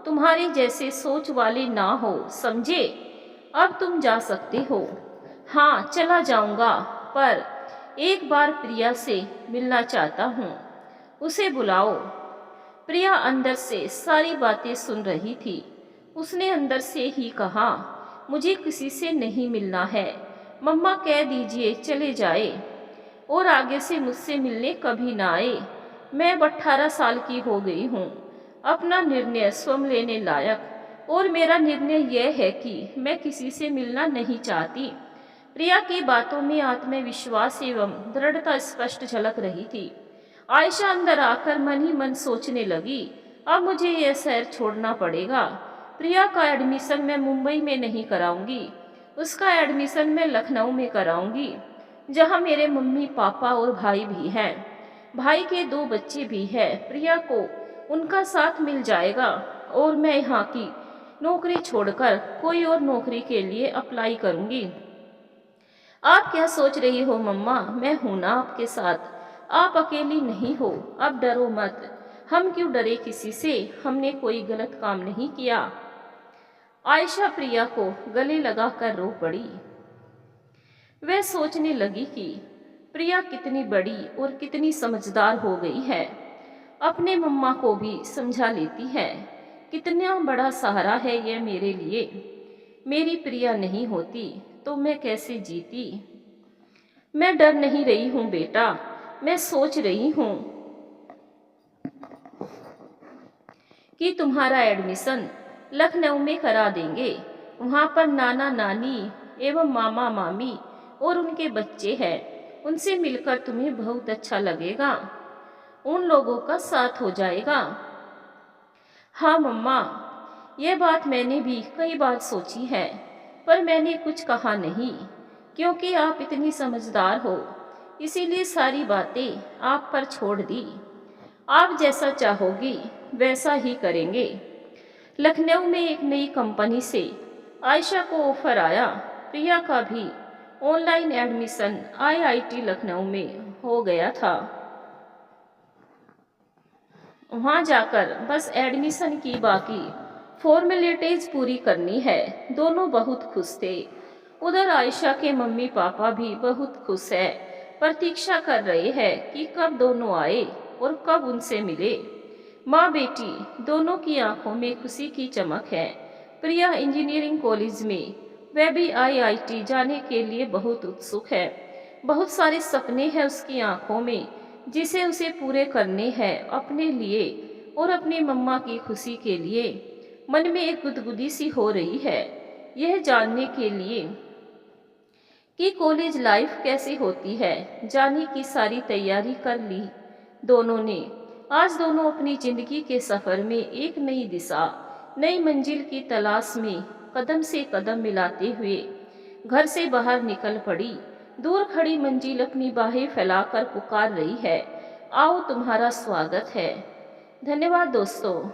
तुम्हारे जैसे सोच वाले ना हो, समझे? अब तुम जा सकते हो। हाँ, चला जाऊंगा, पर एक बार प्रिया से मिलना चाहता हूँ। उसे बुलाओ। प्रिया अंदर से सारी बातें सुन रही थी। उसने अंदर से ही कहा, मुझे किसी से नहीं मिलना है। मम्मा कह दीजिए चले जाए और आगे से मुझसे मिलने कभी ना आए। मैं अब 18 साल की हो गई हूँ। अपना निर्णय स्वयं लेने लायक और मेरा निर्णय यह है कि मैं किसी से मिलना नहीं चाहती। प्रिया की बातों में आत्मविश्वास एवं दृढ़ता स्पष्ट झलक रही थी। आयशा अंदर आकर मन ही मन सोचने लगी, अब मुझे यह शहर छोड़ना पड़ेगा। प्रिया का एडमिशन मैं मुंबई में नहीं कराऊंगी, उसका एडमिशन मैं लखनऊ में कराऊंगी, जहां मेरे मम्मी पापा और भाई भी हैं। भाई के 2 बच्चे भी हैं। प्रिया को उनका साथ मिल जाएगा और मैं यहाँ की नौकरी छोड़कर कोई और नौकरी के लिए अप्लाई करूंगी। आप क्या सोच रही हो मम्मा? मैं हूं ना आपके साथ, आप अकेली नहीं हो। अब डरो मत। हम क्यों डरे किसी से? हमने कोई गलत काम नहीं किया। आयशा प्रिया को गले लगाकर रो पड़ी। वह सोचने लगी कि प्रिया कितनी बड़ी और कितनी समझदार हो गई है। अपने मम्मा को भी समझा लेती है। कितना बड़ा सहारा है यह मेरे लिए। मेरी प्रिया नहीं होती तो मैं कैसे जीती। मैं डर नहीं रही हूँ बेटा, मैं सोच रही हूँ कि तुम्हारा एडमिशन लखनऊ में करा देंगे। वहाँ पर नाना नानी एवं मामा मामी और उनके बच्चे हैं। उनसे मिलकर तुम्हें बहुत अच्छा लगेगा, उन लोगों का साथ हो जाएगा। हाँ मम्मा, यह बात मैंने भी कई बार सोची है, पर मैंने कुछ कहा नहीं, क्योंकि आप इतनी समझदार हो, इसीलिए सारी बातें आप पर छोड़ दी। आप जैसा चाहोगी वैसा ही करेंगे। लखनऊ में एक नई कंपनी से आयशा को ऑफर आया। प्रिया का भी ऑनलाइन एडमिशन आईआईटी लखनऊ में हो गया था। वहां जाकर बस एडमिशन की बाकी फॉर्मेलिटीज पूरी करनी है। दोनों बहुत खुश थे। उधर आयशा के मम्मी पापा भी बहुत खुश है, प्रतीक्षा कर रहे हैं कि कब दोनों आए और कब उनसे मिले। माँ बेटी दोनों की आंखों में खुशी की चमक है। प्रिया इंजीनियरिंग कॉलेज में, वह भी आईआईटी जाने के लिए बहुत उत्सुक है। बहुत सारे सपने हैं उसकी आंखों में, जिसे उसे पूरे करने हैं अपने लिए और अपनी मम्मा की खुशी के लिए। मन में एक गुदगुदी सी हो रही है, यह जानने के लिए कि कॉलेज लाइफ कैसी होती है। जाने की सारी तैयारी कर ली दोनों ने। आज दोनों अपनी जिंदगी के सफर में एक नई दिशा, नई मंजिल की तलाश में कदम से कदम मिलाते हुए घर से बाहर निकल पड़ी। दूर खड़ी मंजिल अपनी बाहें फैलाकर पुकार रही है, आओ तुम्हारा स्वागत है। धन्यवाद दोस्तों।